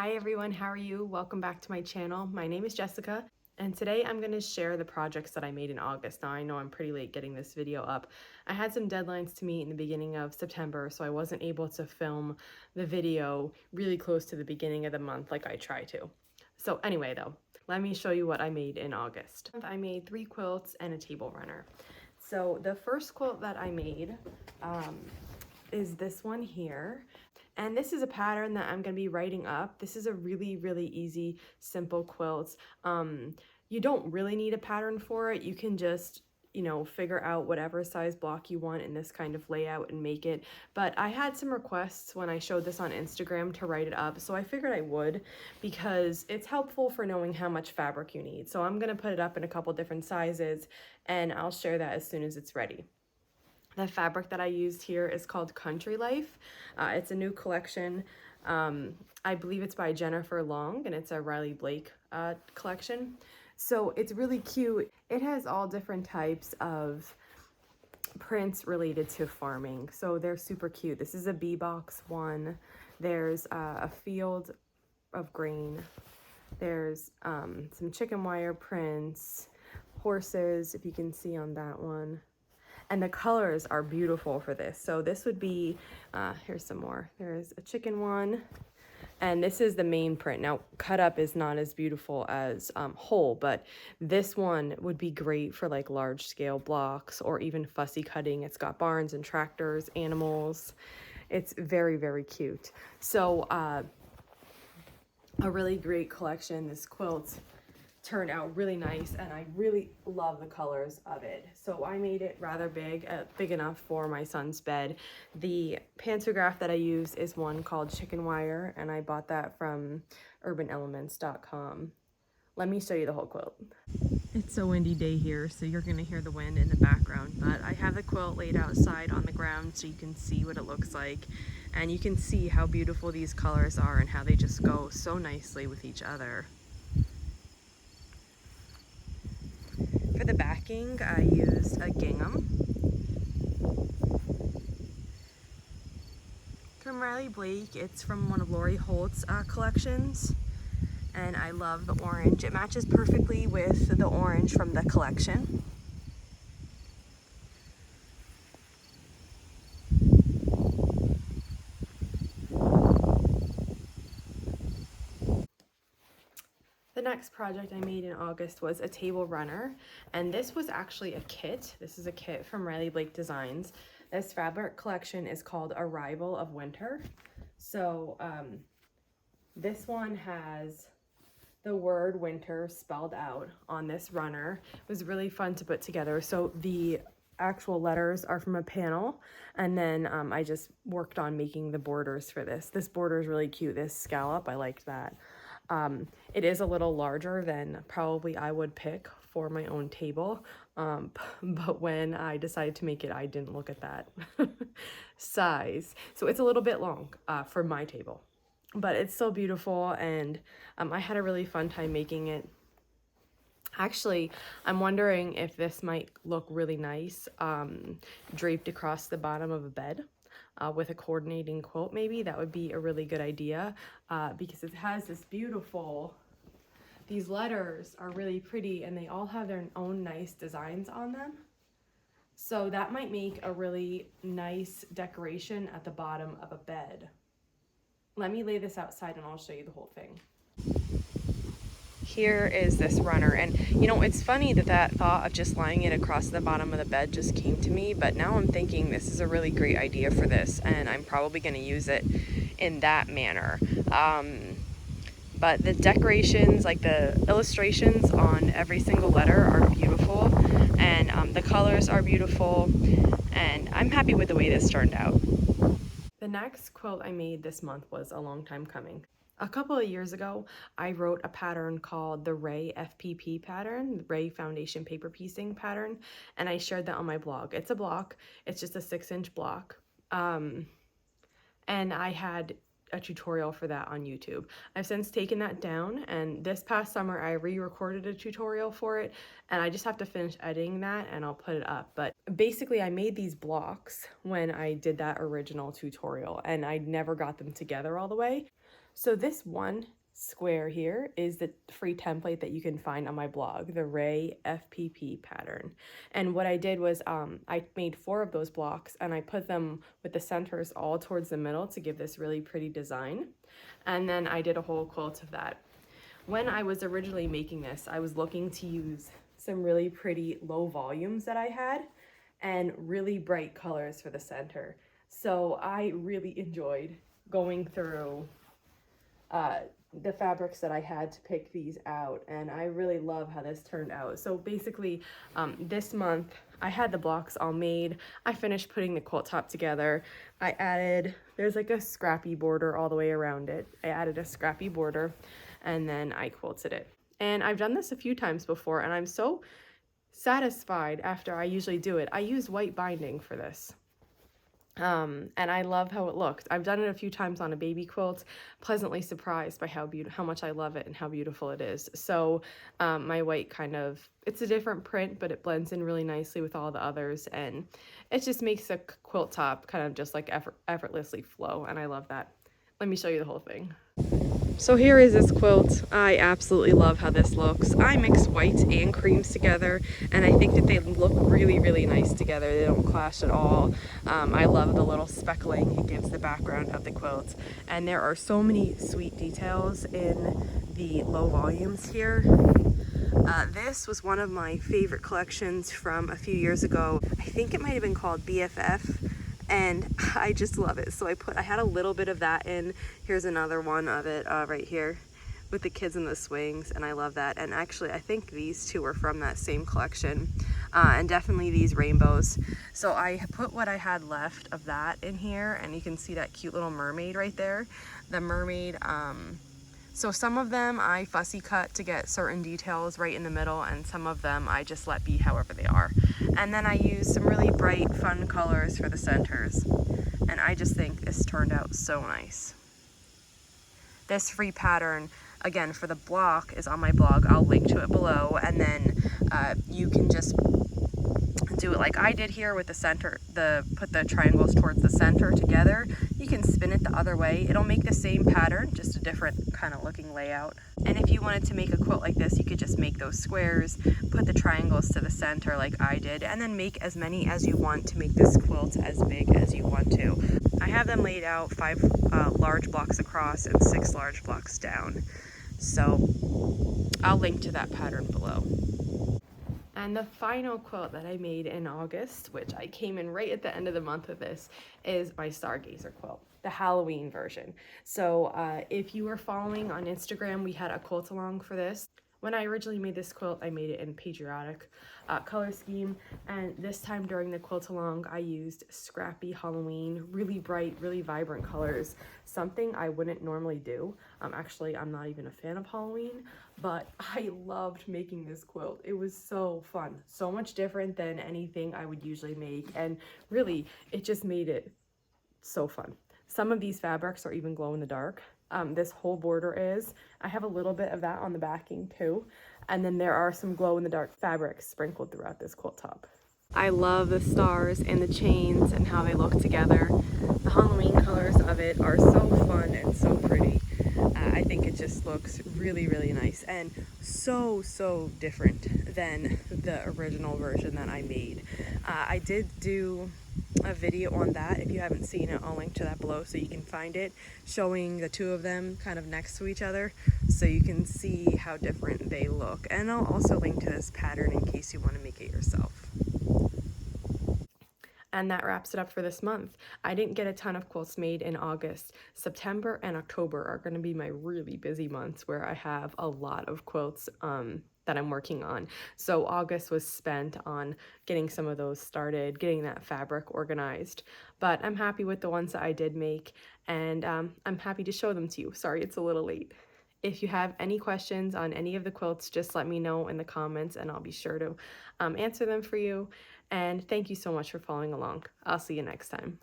Hi everyone, how are you? Welcome back to my channel. My name is Jessica, and today I'm going to share the projects that I made in August. Now I know I'm pretty late getting this video up. I had some deadlines to meet in the beginning of September, so I wasn't able to film the video really close to the beginning of the month like I try to. So anyway though, let me show you what I made in August. I made 3 quilts and a table runner. So the first quilt that I made is this one here. And this is a pattern that I'm going to be writing up. This is a really easy, simple quilt. You don't really need a pattern for it. You can just, figure out whatever size block you want in this kind of layout and make it. But I had some requests when I showed this on Instagram to write it up, so I figured I would because it's helpful for knowing how much fabric you need. So I'm going to put it up in a couple different sizes, and I'll share that as soon as it's ready. The fabric that I used here is called Country Life. It's a new collection. I believe it's by Jennifer Long, and it's a Riley Blake collection. So it's really cute. It has all different types of prints related to farming. So they're super cute. This is a bee box one. There's a field of grain. There's some chicken wire prints, horses, if you can see on that one. And the colors are beautiful for this. So this would be, here's some more. There's a chicken one, and this is the main print. Now, cut up is not as beautiful as whole, but this one would be great for like large scale blocks or even fussy cutting. It's got barns and tractors, animals. It's very cute. So a really great collection. This quilt turned out really nice, and I really love the colors of it. So I made it rather big, big enough for my son's bed. The pantograph that I use is one called Chicken Wire, and I bought that from urbanaelements.com. Let me show you the whole quilt. It's a windy day here, so you're gonna hear the wind in the background, but I have the quilt laid outside on the ground so you can see what it looks like, and you can see how beautiful these colors are and how they just go so nicely with each other. For the backing, I used a gingham from Riley Blake. It's from one of Lori Holt's collections, and I love the orange. It matches perfectly with the orange from the collection. The next project I made in August was a table runner, and this was actually a kit. This is a kit from Riley Blake Designs. This fabric collection is called Arrival of Winter. So this one has the word winter spelled out on this runner. It was really fun to put together. So the actual letters are from a panel, and then I just worked on making the borders for this. This border is really cute, this scallop, I liked that. It is a little larger than probably I would pick for my own table, but when I decided to make it, I didn't look at that size. So it's a little bit long for my table, but it's still beautiful, and I had a really fun time making it. Actually, I'm wondering if this might look really nice draped across the bottom of a bed. With a coordinating quilt, maybe that would be a really good idea because it has this beautiful, these letters are really pretty, and they all have their own nice designs on them. So that might make a really nice decoration at the bottom of a bed. Let me lay this outside and I'll show you the whole thing. Here is this runner, and it's funny that thought of just lying it across the bottom of the bed just came to me, but now I'm thinking this is a really great idea for this, and I'm probably going to use it in that manner. But the decorations, like the illustrations on every single letter, are beautiful, and the colors are beautiful, and I'm happy with the way this turned out. The next quilt I made this month was a long time coming. A couple of years ago, I wrote a pattern called the Ray FPP pattern, the Ray Foundation Paper Piecing pattern, and I shared that on my blog. It's a block, it's just a 6-inch block. And I had a tutorial for that on YouTube. I've since taken that down, and this past summer I re-recorded a tutorial for it, and I just have to finish editing that and I'll put it up. But basically I made these blocks when I did that original tutorial, and I never got them together all the way. So this one square here is the free template that you can find on my blog, the Ray FPP pattern. And what I did was I made 4 of those blocks and I put them with the centers all towards the middle to give this really pretty design. And then I did a whole quilt of that. When I was originally making this, I was looking to use some really pretty low volumes that I had and really bright colors for the center. So I really enjoyed going through the fabrics that I had to pick these out, and I really love how this turned out. So basically, this month I had the blocks all made. I finished putting the quilt top together. I added, there's like a scrappy border all the way around it. I added a scrappy border and then I quilted it. And I've done this a few times before and I'm so satisfied after I usually do it. I use white binding for this. And I love how it looked. I've done it a few times on a baby quilt, pleasantly surprised by how much I love it and how beautiful it is. So my white it's a different print, but it blends in really nicely with all the others, and it just makes a quilt top kind of just like effortlessly flow, and I love that. Let me show you the whole thing. So here is this quilt. I absolutely love how this looks. I mix whites and creams together, and I think that they look really, really nice together. They don't clash at all. I love the little speckling it gives the background of the quilt. And there are so many sweet details in the low volumes here. This was one of my favorite collections from a few years ago. I think it might have been called BFF. And I just love it. So I had a little bit of that in. Here's another one of it right here with the kids in the swings, and I love that. And actually I think these two are from that same collection, and definitely these rainbows. So I put what I had left of that in here, and you can see that cute little mermaid right there. The mermaid, so some of them I fussy cut to get certain details right in the middle, and some of them I just let be however they are. And then I used some really bright, fun colors for the centers. And I just think this turned out so nice. This free pattern, again, for the block is on my blog. I'll link to it below. And then you can just do it like I did here with the center, put the triangles towards the center together. You can spin it the other way. It'll make the same pattern, just a different kind of looking layout. And if you wanted to make a quilt like this, you could just make those squares, put the triangles to the center like I did, and then make as many as you want to make this quilt as big as you want to. I have them laid out 5 large blocks across and 6 large blocks down. So I'll link to that pattern below. And the final quilt that I made in August, which I came in right at the end of the month with this, is my Stargazer quilt, the Halloween version. So if you were following on Instagram, we had a quilt along for this. When I originally made this quilt, I made it in patriotic color scheme, and this time during the quilt along, I used scrappy Halloween, really bright, really vibrant colors, something I wouldn't normally do. Actually, I'm not even a fan of Halloween, but I loved making this quilt. It was so fun, so much different than anything I would usually make, and really, it just made it so fun. Some of these fabrics are even glow in the dark. This whole border is. I have a little bit of that on the backing too. And then there are some glow in the dark fabrics sprinkled throughout this quilt top. I love the stars and the chains and how they look together. The Halloween colors of it are so fun and so pretty. I think it just looks really, really nice and so different than the original version that I made. I did do a video on that. If you haven't seen it, I'll link to that below so you can find it, showing the two of them kind of next to each other so you can see how different they look. And I'll also link to this pattern in case you want to make it yourself. And that wraps it up for this month. I didn't get a ton of quilts made in August. September and October are going to be my really busy months where I have a lot of quilts that I'm working on. So August was spent on getting some of those started, getting that fabric organized. But I'm happy with the ones that I did make, and I'm happy to show them to you. Sorry it's a little late. If you have any questions on any of the quilts, just let me know in the comments and I'll be sure to answer them for you. And thank you so much for following along. I'll see you next time.